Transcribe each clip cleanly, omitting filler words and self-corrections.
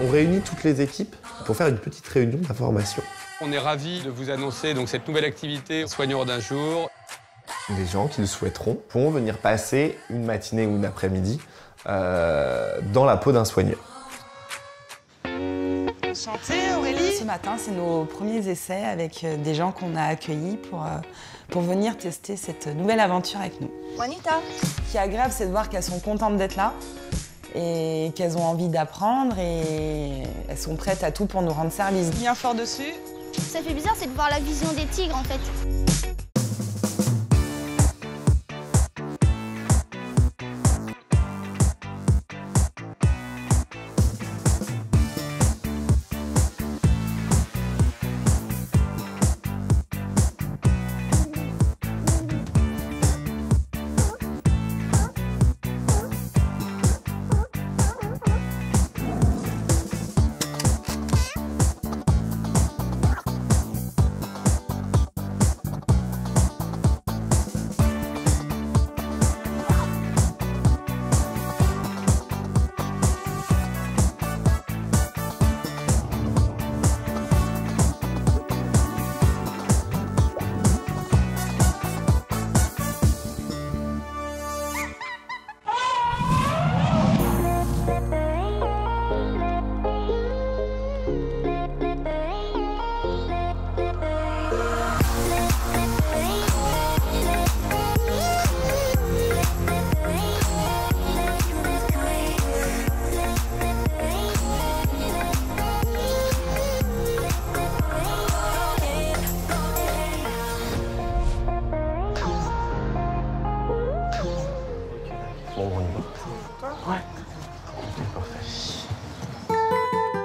On réunit toutes les équipes pour faire une petite réunion d'information. On est ravis de vous annoncer donc, cette nouvelle activité Soigneur d'un jour. Les gens qui le souhaiteront pourront venir passer une matinée ou une après-midi dans la peau d'un soigneur. Enchantée, Aurélie. Ce matin, c'est nos premiers essais avec des gens qu'on a accueillis pour venir tester cette nouvelle aventure avec nous. Juanita. Ce qui est agréable, c'est de voir qu'elles sont contentes d'être là et qu'elles ont envie d'apprendre et elles sont prêtes à tout pour nous rendre service. Bien fort dessus. Ça fait bizarre, c'est de voir la vision des tigres en fait.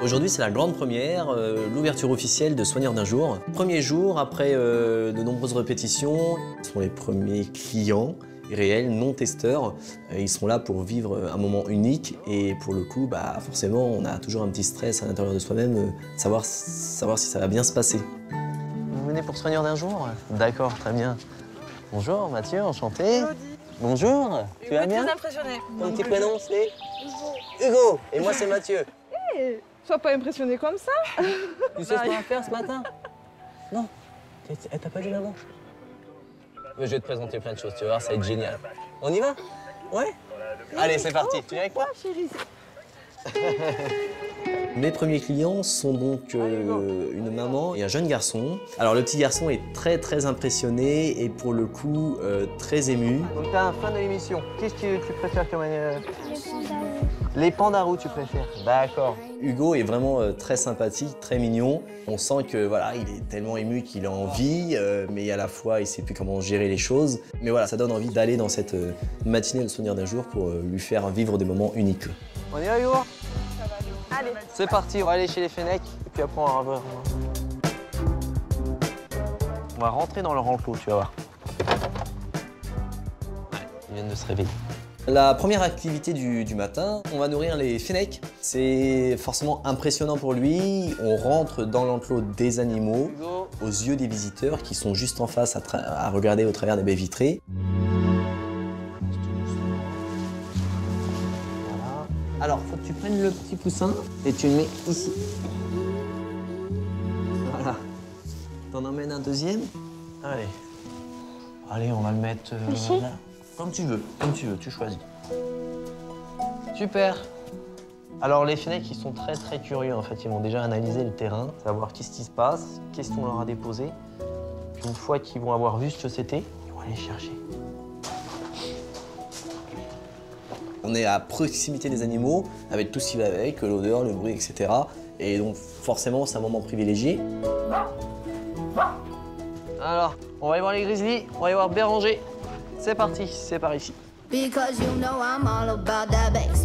Aujourd'hui, c'est la grande première, l'ouverture officielle de Soigneur d'un jour. Premier jour, après de nombreuses répétitions, ce sont les premiers clients réels, non testeurs. Ils sont là pour vivre un moment unique et pour le coup, forcément, on a toujours un petit stress à l'intérieur de soi-même, savoir si ça va bien se passer. Vous venez pour Soigneur d'un jour? D'accord, très bien. Bonjour Mathieu, enchanté. Bonjour, tu vas bien? Très impressionnée. Ton petit prénom c'est Hugo. Et moi c'est Mathieu. Hey, sois pas impressionné comme ça. Tu sais ce qu'on va faire ce matin? Non. Elle t'a pas dit avant? Je vais te présenter plein de choses, tu vas voir, ça va être génial. On y va? Ouais? Allez, c'est parti. Tu viens avec moi? Mes premiers clients sont donc une maman et un jeune garçon. Alors le petit garçon est très impressionné et pour le coup très ému. Donc t'as un fan de l'émission. Qu'est-ce que tu préfères comme les pandarous tu préfères? D'accord. Hugo est vraiment très sympathique, très mignon. On sent que voilà, il est tellement ému qu'il a envie, mais à la fois il sait plus comment gérer les choses. Mais voilà, ça donne envie d'aller dans cette matinée de Soigneur d'un jour pour lui faire vivre des moments uniques. On y va Hugo? Allez. C'est parti, on va aller chez les Fennecs et puis après on va voir. On va rentrer dans leur enclos, tu vas voir. Ouais, ils viennent de se réveiller. La première activité du matin, on va nourrir les Fennecs. C'est forcément impressionnant pour lui. On rentre dans l'enclos des animaux, aux yeux des visiteurs qui sont juste en face à regarder au travers des baies vitrées. Alors, faut que tu prennes le petit poussin et tu le mets ici. Voilà. T'en emmènes un deuxième. Allez. Allez, on va le mettre là. Comme tu veux, tu choisis. Super. Alors, les Fennecs, ils sont très curieux, en fait. Ils vont déjà analyser le terrain, savoir qu'est-ce qui se passe, qu'est-ce qu'on leur a déposé. Puis une fois qu'ils vont avoir vu ce que c'était, ils vont aller chercher. On est à proximité des animaux, avec tout ce qui va avec, l'odeur, le bruit, etc. Et donc forcément, c'est un moment privilégié. Alors, on va aller voir les grizzlies, on va aller voir Béranger. C'est parti, c'est par ici. Because you know I'm all about that bass,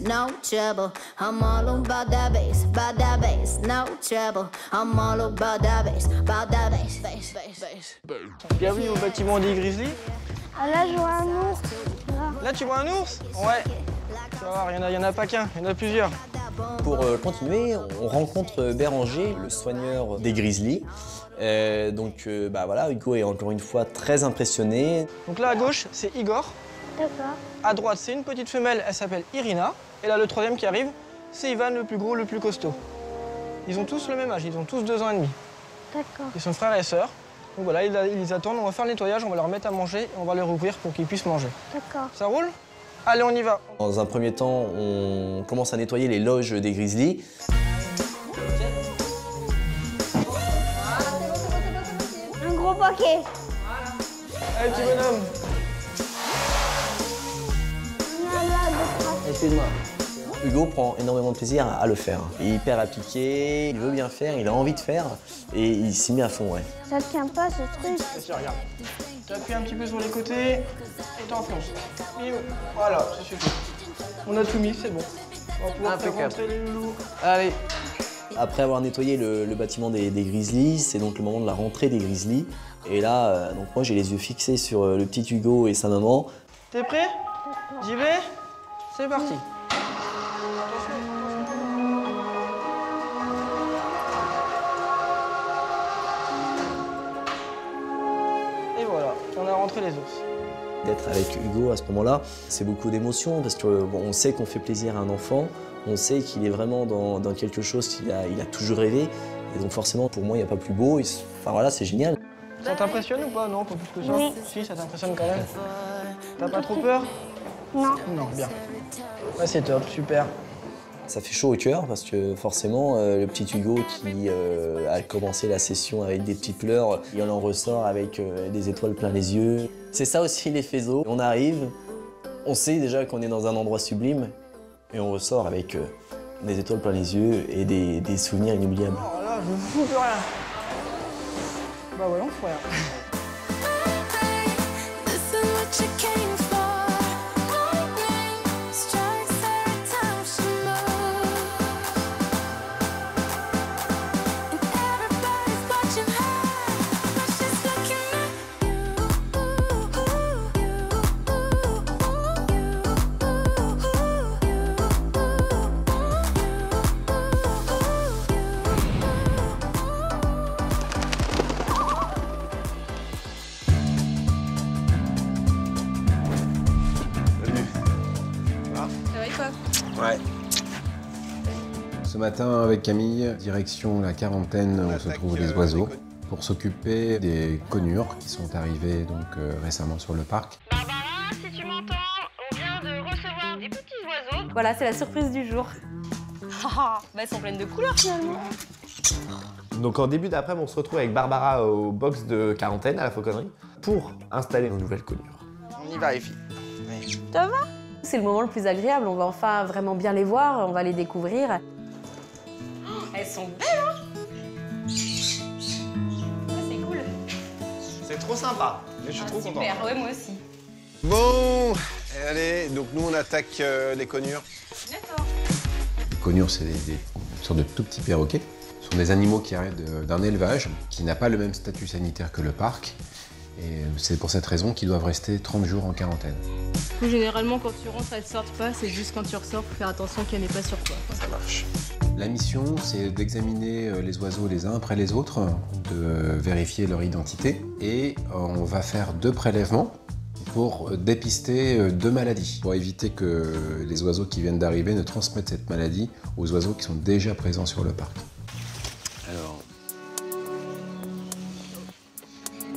no trouble. I'm all about that bass, no trouble. I'm all about that bass, bass. Bienvenue au bâtiment des grizzlies. Ah là, je vois un ours. Là, tu vois un ours? Ouais. Tu vas voir, il y en a pas qu'un, il y en a plusieurs. Pour continuer, on rencontre Béranger, le soigneur des grizzlies. Voilà, Hugo est encore une fois très impressionné. Donc là, à gauche, c'est Igor. D'accord. À droite, c'est une petite femelle, elle s'appelle Irina. Et là, le troisième qui arrive, c'est Ivan, le plus gros, le plus costaud. Ils ont tous le même âge, ils ont tous 2 ans et demi. D'accord. Ils sont frères et sœurs. Donc voilà, ils les attendent, on va faire le nettoyage, on va leur mettre à manger et on va les rouvrir pour qu'ils puissent manger. D'accord. Ça roule? Allez, on y va. Dans un premier temps, on commence à nettoyer les loges des grizzlies. Un gros paquet. Allez, petit bonhomme. Excuse-moi. Hugo prend énormément de plaisir à le faire. Il est hyper appliqué, il veut bien faire, il a envie de faire et il s'y met à fond, ouais. Ça tient pas ce truc. Tiens, regarde. Tu appuies un petit peu sur les côtés et t'enfonces. Voilà, ça suffit. On a tout mis, c'est bon. On va pouvoir faire rentrer les loulous. Allez. Après avoir nettoyé le bâtiment des grizzlies, c'est donc le moment de la rentrée des grizzlies. Et là, donc moi j'ai les yeux fixés sur le petit Hugo et sa maman. T'es prêt? J'y vais? C'est parti. Et voilà, on a rentré les ours. D'être avec Hugo à ce moment-là, c'est beaucoup d'émotions parce que bon, on sait qu'on fait plaisir à un enfant, on sait qu'il est vraiment dans quelque chose qu'il a toujours rêvé. Et donc forcément, pour moi, il n'y a pas plus beau. Enfin voilà, c'est génial. Ça t'impressionne ou pas? Non, pas plus que ça. Oui. Si, ça t'impressionne quand même. T'as pas trop peur? Non. Non, bien. Ouais, c'est top, super. Ça fait chaud au cœur parce que forcément, le petit Hugo qui a commencé la session avec des petits pleurs, il en ressort avec des étoiles plein les yeux. C'est ça aussi les Fezo. On arrive, on sait déjà qu'on est dans un endroit sublime et on ressort avec des étoiles plein les yeux et des souvenirs inoubliables. Oh là, je fous plus rien. Bah ouais, on fout rien. Ouais. Ce matin, avec Camille, direction la quarantaine où se trouvent les oiseaux, pour s'occuper des conures qui sont arrivées donc, récemment sur le parc. Barbara, si tu m'entends, on vient de recevoir des petits oiseaux. Voilà, c'est la surprise du jour. Elles sont pleines de couleurs finalement. Donc en début d'après-midi, on se retrouve avec Barbara au box de quarantaine à la Fauconnerie pour installer nos nouvelles conures. On y va, les filles. Ça va? C'est le moment le plus agréable, on va enfin vraiment bien les voir, on va les découvrir. Elles sont belles, hein? C'est cool. C'est trop sympa, je suis trop content. Super, ouais, moi aussi. Bon, allez, donc nous on attaque les conures. D'accord. Les conures, c'est des sortes de tout petits perroquets. Ce sont des animaux qui arrivent d'un élevage qui n'a pas le même statut sanitaire que le parc. Et c'est pour cette raison qu'ils doivent rester 30 jours en quarantaine. Généralement, quand tu rentres, elles ne sortent pas. C'est juste quand tu ressors, faut faire attention qu'elle n'est pas sur toi. Ça marche. La mission, c'est d'examiner les oiseaux les uns après les autres, de vérifier leur identité. Et on va faire 2 prélèvements pour dépister 2 maladies, pour éviter que les oiseaux qui viennent d'arriver ne transmettent cette maladie aux oiseaux qui sont déjà présents sur le parc. Alors,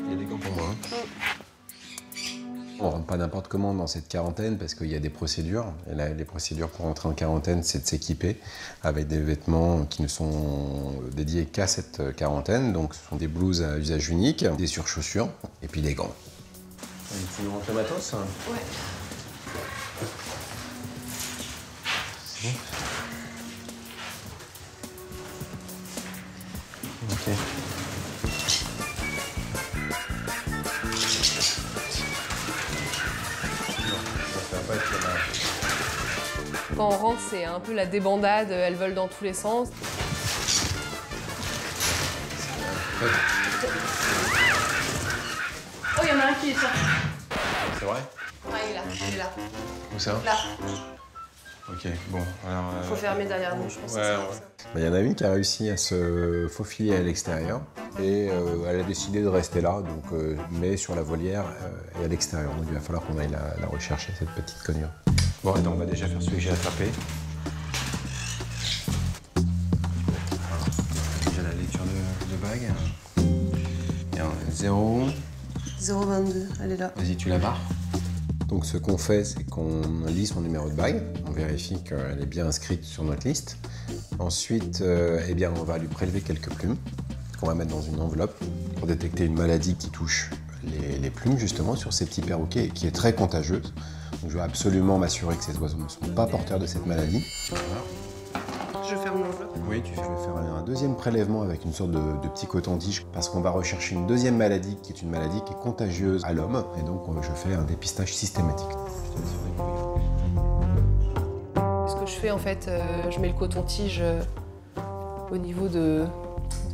il y a des gants pour moi. On ne rentre pas n'importe comment dans cette quarantaine parce qu'il y a des procédures. Et là, les procédures pour entrer en quarantaine, c'est de s'équiper avec des vêtements qui ne sont dédiés qu'à cette quarantaine. Donc, ce sont des blouses à usage unique, des surchaussures et puis des gants. Tu rentres le matos? Ouais. C'est bon. Ok. Quand on rentre, c'est un peu la débandade. Elles volent dans tous les sens. Oh, il y en a un qui est sorti. C'est vrai? Ah, il est là. Où ça? Là. Ok, bon, alors... Faut fermer derrière nous, je pense. Ouais. Il y en a une qui a réussi à se faufiler à l'extérieur et elle a décidé de rester là, donc, mais sur la volière et à l'extérieur. Donc il va falloir qu'on aille la rechercher, cette petite conure. Bon, attends, on va déjà faire celui que j'ai attrapé. bague. Bien, 0. 0,22, elle est là. Vas-y, tu la barres. Donc ce qu'on fait, c'est qu'on lit son numéro de bague. On vérifie qu'elle est bien inscrite sur notre liste. Ensuite, eh bien, on va lui prélever quelques plumes qu'on va mettre dans une enveloppe pour détecter une maladie qui touche les plumes, justement, sur ces petits perroquets et qui est très contagieuse. Donc je dois absolument m'assurer que ces oiseaux ne sont pas porteurs de cette maladie. Voilà. Je ferme l'enveloppe. Oui, je vais faire un deuxième prélèvement avec une sorte de petit coton-tige parce qu'on va rechercher une deuxième maladie qui est une maladie qui est contagieuse à l'homme. Et donc, je fais un dépistage systématique. Ce que je fais, en fait, je mets le coton-tige au niveau de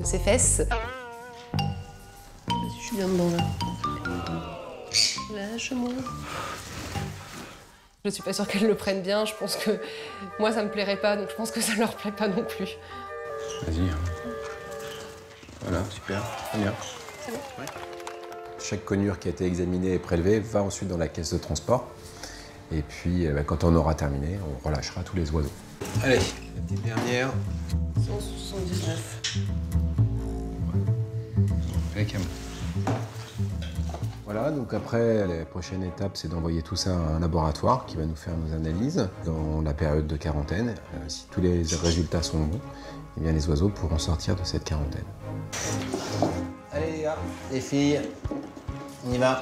ses fesses. Vas-y, je suis bien dedans, là. Lâche-moi. Je suis pas sûre qu'elles le prennent bien. Je pense que moi, ça me plairait pas, donc je pense que ça leur plaît pas non plus. Vas-y. Voilà, super. Très bien. C'est bon? Ouais. Chaque conure qui a été examinée et prélevée va ensuite dans la caisse de transport. Et puis, quand on aura terminé, on relâchera tous les oiseaux. Allez, la petite dernière. 179. Impeccable. Voilà, donc après, la prochaine étape, c'est d'envoyer tout ça à un laboratoire qui va nous faire nos analyses dans la période de quarantaine. Si tous les résultats sont bons, eh bien, les oiseaux pourront sortir de cette quarantaine. Allez les gars, les filles, on y va.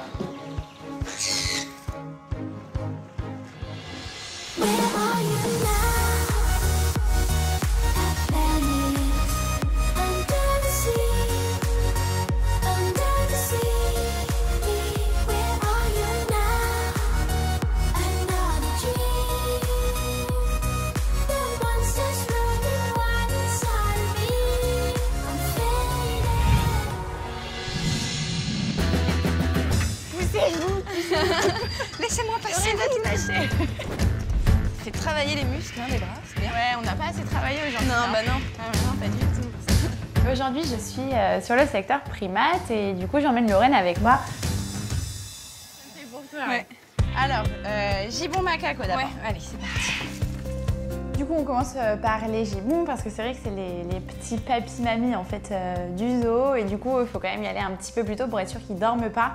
Laissez-moi passer. Fait travailler les muscles, hein, les bras, c'est bien. Ouais, on n'a pas assez travaillé aujourd'hui. Non, bah non. Ah, non, pas du tout. Aujourd'hui, je suis sur le secteur primate et du coup, j'emmène Lorraine avec moi. C'est pour toi. Ouais. Alors, gibbon macaco d'abord. Ouais, allez, c'est parti. Du coup, on commence par les gibbons parce que c'est vrai que c'est les petits papis-mamies en fait du zoo et du coup, il faut quand même y aller un petit peu plus tôt pour être sûr qu'ils ne dorment pas.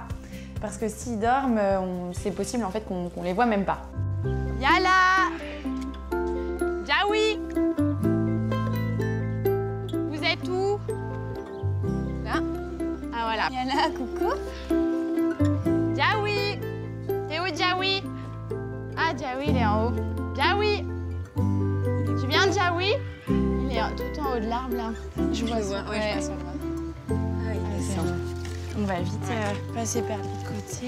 Parce que s'ils dorment, c'est possible en fait qu'on les voit même pas. Yala! Jaoui! Vous êtes où? Là? Ah voilà. Yala, coucou. Jaoui! T'es où Jaoui? Ah Jaoui, il est en haut. Jaoui! Tu viens de Jaoui? Il est tout en haut de l'arbre là. Je vois son. Ouais, je vois son bras. Ah, il descend. On va vite passer par l'autre côté.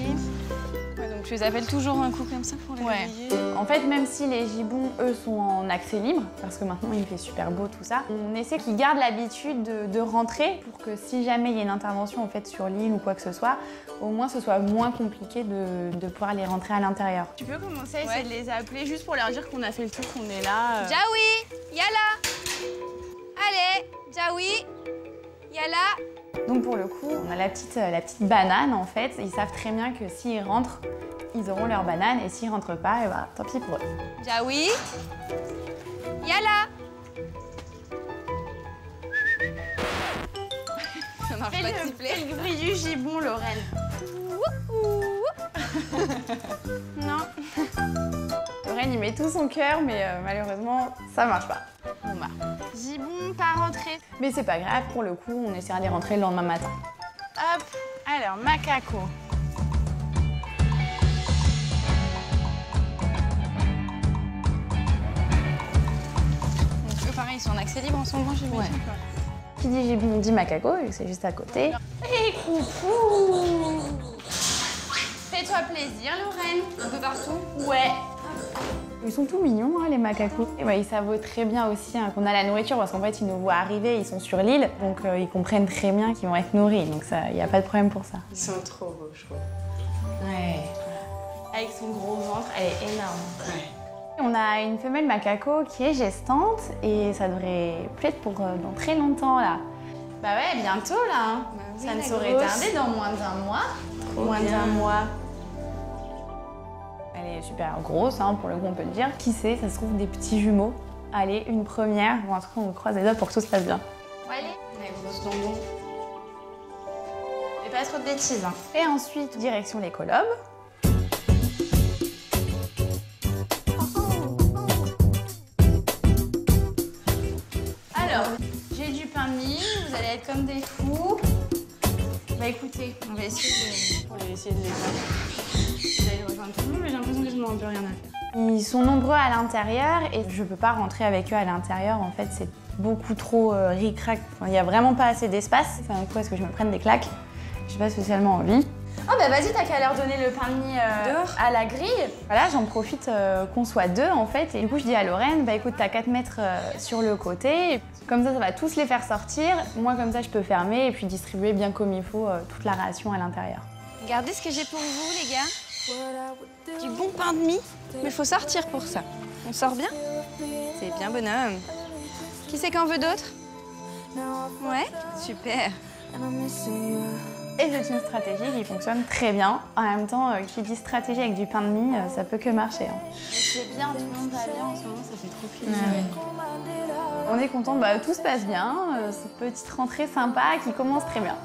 Ouais, donc tu les appelles toujours un coup comme ça pour les réveiller. En fait, même si les gibbons, eux, sont en accès libre, parce que maintenant il fait super beau tout ça, on essaie qu'ils gardent l'habitude de rentrer pour que si jamais il y a une intervention en fait sur l'île ou quoi que ce soit, au moins ce soit moins compliqué de pouvoir les rentrer à l'intérieur. Tu peux commencer à essayer de les appeler juste pour leur dire qu'on a fait le tour, qu'on est là. Jaoui, Yala. Allez, Jaoui, Yala. Donc pour le coup, on a la petite banane en fait. Ils savent très bien que s'ils rentrent, ils auront leur banane et s'ils rentrent pas, et bah, tant pis pour eux. Jaoui, Yala. Ça marche pas de siffler. Fais le bruit du gibbon, Lorraine. Non. Lorraine, il met tout son cœur, mais malheureusement, ça marche pas. Bon bah, gibbon pas rentré. Mais c'est pas grave, pour le coup, on essaiera de les rentrer le lendemain matin. Hop, alors, macaco. Donc eux, pareil, ils sont en accès libre en ce moment, j'imagine. Ouais. Qui dit gibbon dit macaco, c'est juste à côté. Et coucou! Fais-toi plaisir, Lorraine. Un peu partout? Ouais. Ils sont tout mignons, hein, les macacos. Et ouais, ils savent très bien aussi qu'on a la nourriture parce qu'en fait, ils nous voient arriver, ils sont sur l'île, donc ils comprennent très bien qu'ils vont être nourris. Donc il n'y a pas de problème pour ça. Ils sont trop beaux, je trouve. Ouais. Avec son gros ventre, elle est énorme. Ouais. On a une femelle macaco qui est gestante et ça devrait plaire pour dans très longtemps là. Bah ouais, bientôt là. Hein. Bah oui, ça ne saurait tarder dans moins d'1 mois. Moins d'1 mois. Elle est super grosse, hein, pour le coup on peut le dire. Qui sait, ça se trouve des petits jumeaux. Allez, une première, ou en tout cas on croise les doigts pour que tout se passe bien. Ouais, allez. La grosse dondon. pas trop de bêtises. Hein. Et ensuite, direction les colobes. Alors, j'ai du pain de mie, vous allez être comme des fous. Bah écoutez, on va essayer de les faire. J'allais rejoindre tout le monde, mais j'ai l'impression que je n'aurai plus rien à faire. Ils sont nombreux à l'intérieur et je peux pas rentrer avec eux à l'intérieur. En fait, c'est beaucoup trop ric-rac. Il n'y a vraiment pas assez d'espace. Enfin, du coup, est-ce que je me prenne des claques? J'ai pas spécialement envie. Ah bah vas-y, t'as qu'à leur donner le pain de mie à la grille. Voilà, j'en profite qu'on soit deux en fait. Et du coup, je dis à Lorraine, bah écoute, t'as qu'à te mettre sur le côté. Comme ça va tous les faire sortir. Moi, comme ça, je peux fermer et puis distribuer bien comme il faut toute la ration à l'intérieur. Regardez ce que j'ai pour vous, les gars. Du bon pain de mie. Mais faut sortir pour ça. On sort bien? C'est bien, bonhomme. Qui c'est qu'en veut d'autres? Ouais, super. Et c'est une stratégie qui fonctionne très bien. En même temps, qui dit stratégie avec du pain de mie, ça peut que marcher. Hein. C'est bien, tout le monde va bien en ce moment, ça fait trop plaisir. Ouais. On est content, bah, tout se passe bien. Cette petite rentrée sympa qui commence très bien.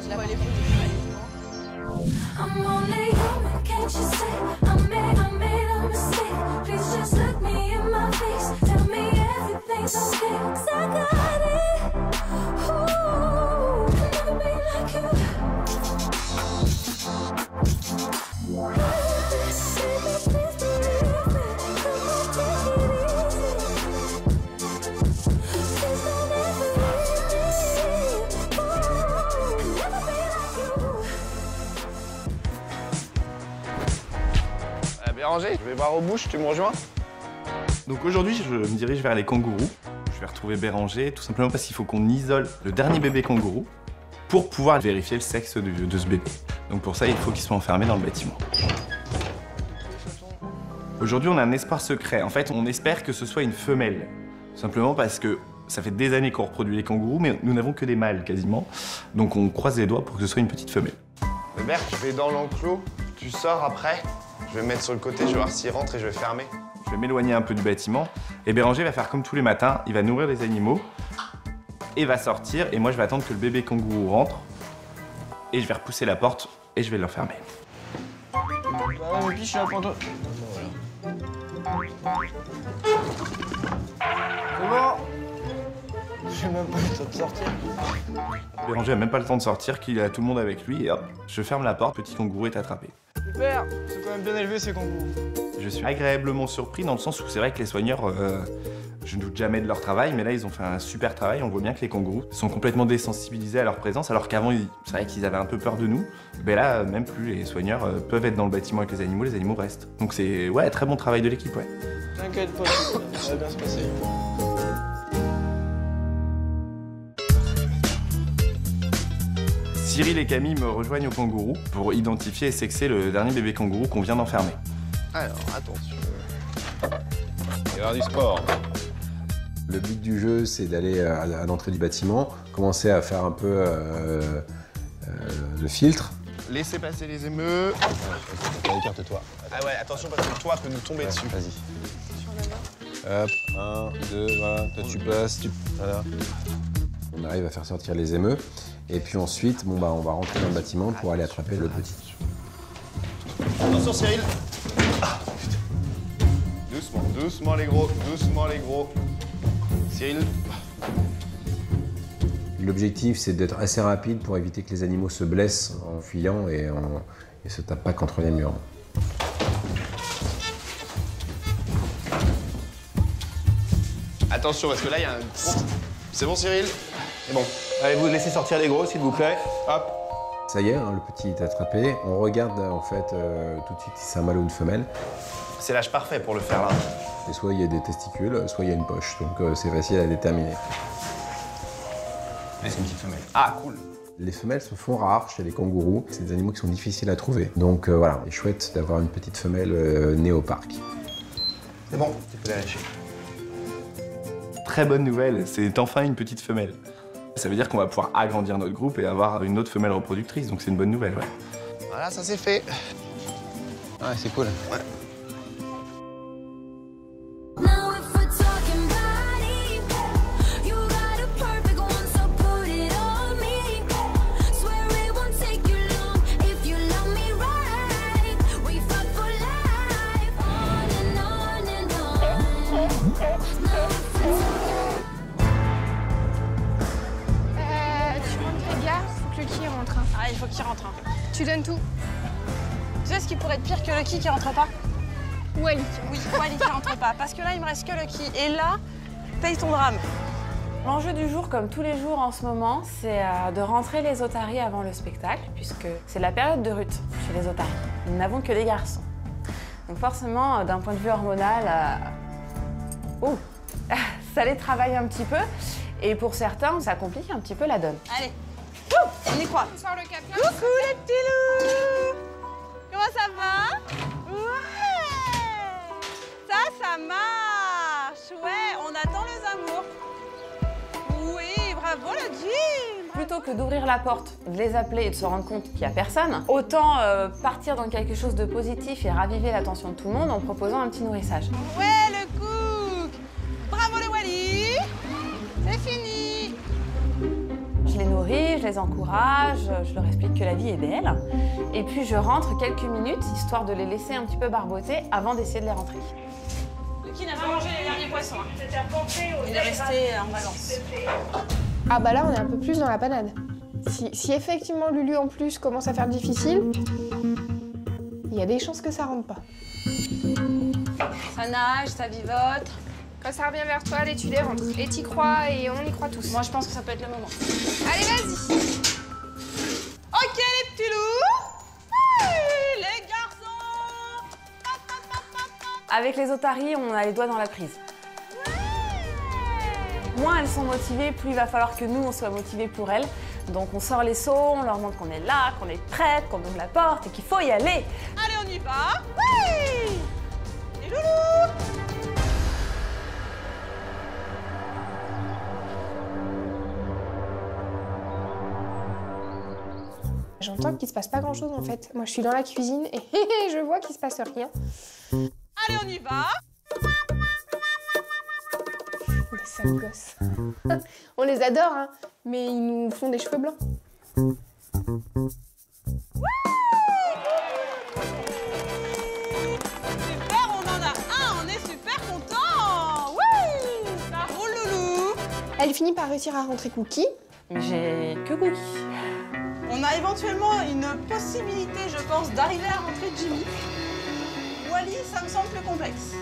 Je la vois les bouts. Béranger, je vais voir aux bouches, tu me rejoins? Donc aujourd'hui, je me dirige vers les kangourous. Je vais retrouver Béranger, tout simplement parce qu'il faut qu'on isole le dernier bébé kangourou pour pouvoir vérifier le sexe de ce bébé. Donc pour ça, il faut qu'il soit enfermé dans le bâtiment. Aujourd'hui, on a un espoir secret. En fait, on espère que ce soit une femelle. Simplement parce que ça fait des années qu'on reproduit les kangourous, mais nous n'avons que des mâles quasiment. Donc on croise les doigts pour que ce soit une petite femelle. Bert, je vais dans l'enclos, tu sors après. Je vais me mettre sur le côté, je vais voir s'il rentre et je vais fermer. Je vais m'éloigner un peu du bâtiment. Et Béranger va faire comme tous les matins, il va nourrir les animaux et va sortir. Et moi, je vais attendre que le bébé kangourou rentre. Et je vais repousser la porte et je vais l'enfermer. Bah ouais, je suis là pour toi. C'est bon. J'ai même pas le temps de sortir. Béranger a même pas le temps de sortir, qu'il a tout le monde avec lui. Et hop, je ferme la porte, petit kangourou est attrapé. Super, c'est quand même bien élevé ces kangourous. Je suis agréablement surpris dans le sens où c'est vrai que les soigneurs, je ne doute jamais de leur travail, mais là ils ont fait un super travail. On voit bien que les kangourous sont complètement désensibilisés à leur présence, alors qu'avant c'est vrai qu'ils avaient un peu peur de nous. Mais là, même plus, les soigneurs peuvent être dans le bâtiment avec les animaux restent. Donc c'est ouais, très bon travail de l'équipe, ouais. T'inquiète pas, ça va bien se passer. Cyril et Camille me rejoignent au kangourou pour identifier et sexer le dernier bébé kangourou qu'on vient d'enfermer. Alors, attention. Il va y avoir du sport. Le but du jeu, c'est d'aller à l'entrée du bâtiment, commencer à faire un peu le filtre. Laissez passer les émeutes. Écarte-toi. Ah ouais, attention parce que le toit peut nous tomber dessus. Vas-y. Hop, 1, 2, voilà. Toi, tu passes, voilà. On arrive à faire sortir les émeux. Et puis ensuite, bon, bah, on va rentrer dans le bâtiment pour aller attraper le petit. Attention Cyril. Ah, putain. Doucement, doucement les gros, doucement les gros. Cyril. L'objectif, c'est d'être assez rapide pour éviter que les animaux se blessent en fuyant et se tapent pas contre les murs. Attention parce que là, il y a un gros... C'est bon Cyril? C'est bon. Allez, vous laissez sortir les gros, s'il vous plaît. Hop. Ça y est, hein, le petit est attrapé. On regarde en fait tout de suite si c'est un mâle ou une femelle. C'est l'âge parfait pour le faire là. Et soit il y a des testicules, soit il y a une poche. Donc c'est facile à déterminer. Mais c'est une petite femelle. Ah, cool. Les femelles se font rares chez les kangourous. C'est des animaux qui sont difficiles à trouver. Donc voilà, c'est chouette d'avoir une petite femelle née au parc. C'est bon, tu peux la lâcher. Très bonne nouvelle, c'est enfin une petite femelle. Ça veut dire qu'on va pouvoir agrandir notre groupe et avoir une autre femelle reproductrice, donc c'est une bonne nouvelle, ouais. Voilà, ça c'est fait. Ouais, c'est cool. Ouais. donne tout. Tu sais ce qui pourrait être pire que Lucky qui rentre pas? Wally. Oui, Wally qui rentre pas. Parce que là, il me reste que Lucky. Et là, paye ton drame. L'enjeu du jour, comme tous les jours en ce moment, c'est de rentrer les otaries avant le spectacle, puisque c'est la période de rut chez les otaries. Nous n'avons que des garçons. Donc forcément, d'un point de vue hormonal, ça les travaille un petit peu. Et pour certains, ça complique un petit peu la donne. Allez, on y croit. Ce soir, le Caplin. Coucou les petits loups. Comment ça va? Ouais. Ça marche. Ouais, on attend les amours. Oui, bravo le gym. Plutôt que d'ouvrir la porte, de les appeler et de se rendre compte qu'il n'y a personne, autant partir dans quelque chose de positif et raviver l'attention de tout le monde en proposant un petit nourrissage. Ouais, le cook. Bravo le Wally. C'est fini. Je les nourris, je les encourage, je leur explique que la vie est belle. Et puis je rentre quelques minutes, histoire de les laisser un petit peu barboter avant d'essayer de les rentrer. Lucky n'a pas mangé les derniers poissons. Il est resté en vacances. Ah bah là, on est un peu plus dans la panade. Si effectivement Lulu en plus commence à faire difficile, il y a des chances que ça rentre pas. Ça nage, ça vivote. Quand ça revient vers toi, les tu les rentres. Et t'y crois et on y croit tous. Moi, je pense que ça peut être le moment. Allez, vas-y. Ok, les petits loups. Oui, les garçons. Avec les otaries, on a les doigts dans la prise. Moins elles sont motivées, plus il va falloir que nous, on soit motivés pour elles. Donc on sort les seaux, on leur montre qu'on est là, qu'on est prête, qu'on ouvre la porte et qu'il faut y aller. Allez, on y va. Oui. Les loulous. J'entends qu'il se passe pas grand chose en fait. Moi je suis dans la cuisine et je vois qu'il se passe rien. Allez, on y va. Les sales gosses. On les adore, hein, mais ils nous font des cheveux blancs. Super, on en a un, on est super contents. Oui. Bravo, loulou. Elle finit par réussir à rentrer Cookie. J'ai que Cookie. On a éventuellement une possibilité, je pense, d'arriver à rentrer Jimmy. Wally, ça me semble plus complexe.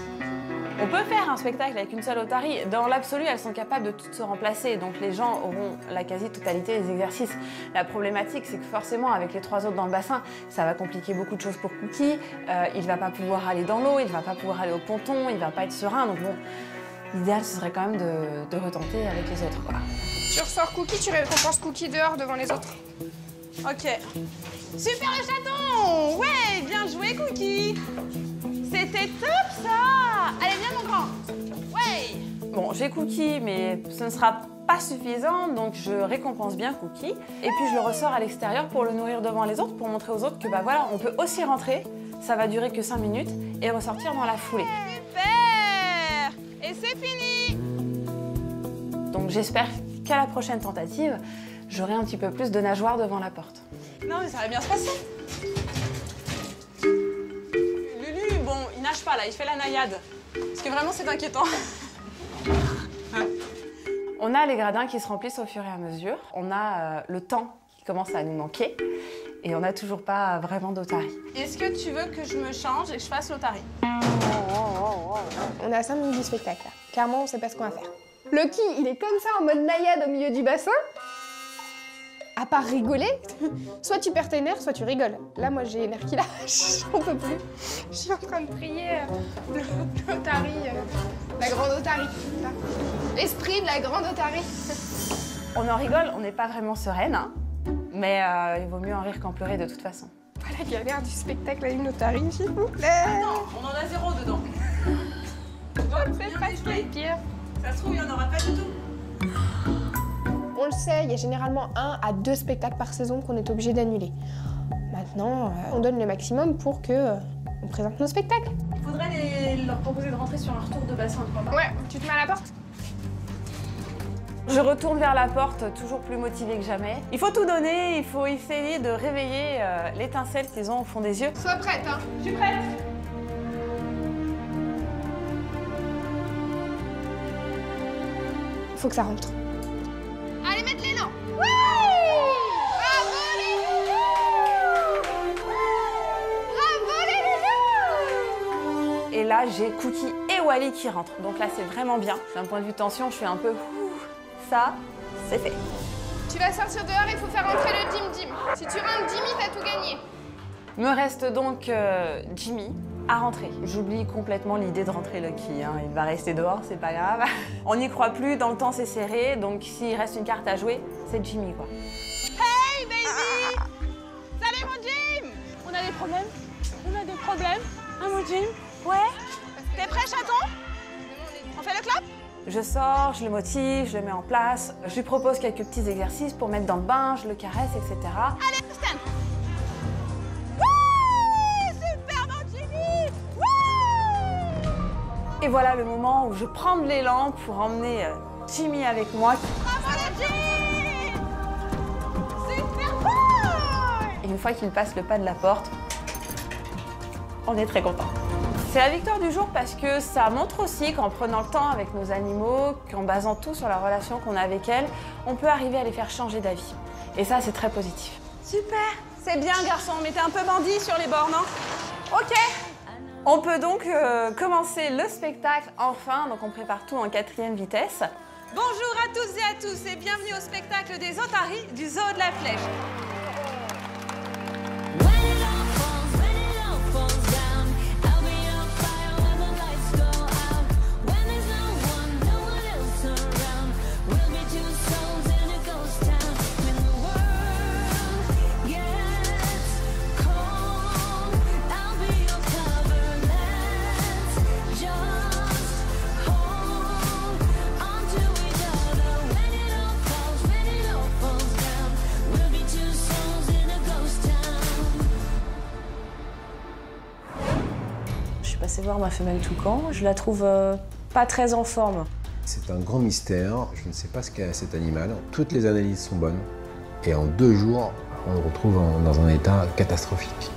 On peut faire un spectacle avec une seule otarie. Dans l'absolu, elles sont capables de toutes se remplacer, donc les gens auront la quasi-totalité des exercices. La problématique, c'est que forcément, avec les 3 autres dans le bassin, ça va compliquer beaucoup de choses pour Cookie. Il va pas pouvoir aller dans l'eau, il va pas pouvoir aller au ponton, il va pas être serein. Donc bon, l'idéal, ce serait quand même de retenter avec les autres, quoi. Tu ressors Cookie, tu récompenses Cookie dehors devant les autres. Ok. Super le chaton. Ouais, bien joué, Cookie. C'était top, ça. Allez, viens, mon grand. Ouais. Bon, j'ai Cookie, mais ce ne sera pas suffisant, donc je récompense bien Cookie. Et puis je le ressors à l'extérieur pour le nourrir devant les autres, pour montrer aux autres que bah voilà, on peut aussi rentrer, ça va durer que 5 minutes, et ressortir dans la foulée. Super. Et c'est fini. Donc j'espère qu'à la prochaine tentative, j'aurai un petit peu plus de nageoires devant la porte. Non, mais ça va bien se passer. Lulu, bon, il nage pas là, il fait la naïade. Parce que vraiment, c'est inquiétant. On a les gradins qui se remplissent au fur et à mesure. On a le temps qui commence à nous manquer. Et on n'a toujours pas vraiment d'otarie. Est-ce que tu veux que je me change et que je fasse l'otarie? On est à 5 minutes du spectacle, là. Clairement, on sait pas ce qu'on va faire. Lucky, il est comme ça, en mode naïade au milieu du bassin. À part rigoler, soit tu perds tes nerfs, soit tu rigoles. Là, moi, j'ai les nerfs qui lâchent, j'en peux plus. Je suis en train de prier l'otarie, la grande otarie. L'esprit de la grande otarie. On en rigole, on n'est pas vraiment sereine, hein, mais il vaut mieux en rire qu'en pleurer de toute façon. Voilà la galère du spectacle à une otarie, s'il vous plaît. Attends, on en a 0 dedans. C'est pas ce qui est pire. Ça se trouve, il n'y en aura pas du tout. On le sait, il y a généralement 1 à 2 spectacles par saison qu'on est obligé d'annuler. Maintenant, on donne le maximum pour que on présente nos spectacles. Il faudrait leur proposer de rentrer sur un retour de bassin, tu crois pas? Ouais, tu te mets à la porte? Je retourne vers la porte, toujours plus motivée que jamais. Il faut tout donner, il faut essayer de réveiller l'étincelle qu'ils ont au fond des yeux. Sois prête, hein? Je suis prête. Faut que ça rentre. Allez, mettre l'élan. Oui! Bravo les loulous! là, j'ai Cookie et Wally qui rentrent. Donc là, c'est vraiment bien. D'un point de vue tension, je suis un peu... Ça, c'est fait. Tu vas sortir dehors, il faut faire rentrer le Dim-Dim. Si tu rentres Jimmy, t'as tout gagné. Me reste donc Jimmy à rentrer. J'oublie complètement l'idée de rentrer Lucky, hein. Il va rester dehors, c'est pas grave. On n'y croit plus, dans le temps c'est serré, donc s'il reste une carte à jouer, c'est Jimmy quoi. Hey baby! Salut mon Jim! On a des problèmes? On a des problèmes? Hein mon Jim? Ouais? T'es prêt chaton? On fait le clap? Je sors, je le motive, je le mets en place, je lui propose quelques petits exercices pour mettre dans le bain, je le caresse, etc. Allez, Stan! Et voilà le moment où je prends de l'élan pour emmener Jimmy avec moi. Bravo la Jim! Super boy! Et une fois qu'il passe le pas de la porte, on est très content. C'est la victoire du jour parce que ça montre aussi qu'en prenant le temps avec nos animaux, qu'en basant tout sur la relation qu'on a avec elles, on peut arriver à les faire changer d'avis. Et ça, c'est très positif. Super! C'est bien garçon, mais t'es un peu bandit sur les bords, non? Ok! On peut donc commencer le spectacle enfin, donc on prépare tout en 4e vitesse. Bonjour à toutes et à tous et bienvenue au spectacle des otaries du Zoo de la Flèche. Je suis passée voir ma femelle toucan, je la trouve pas très en forme. C'est un grand mystère, je ne sais pas ce qu'a cet animal. Toutes les analyses sont bonnes et en 2 jours, on le retrouve dans un état catastrophique.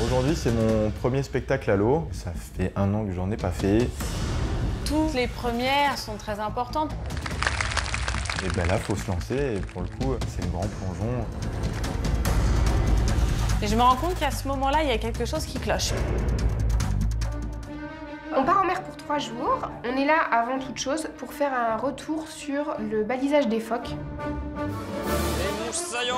Aujourd'hui, c'est mon premier spectacle à l'eau. Ça fait 1 an que j'en ai pas fait. Toutes les premières sont très importantes. Et ben là, faut se lancer et pour le coup, c'est le grand plongeon. Et je me rends compte qu'à ce moment-là, il y a quelque chose qui cloche. On part en mer pour 3 jours. On est là avant toute chose pour faire un retour sur le balisage des phoques. Les moussaillons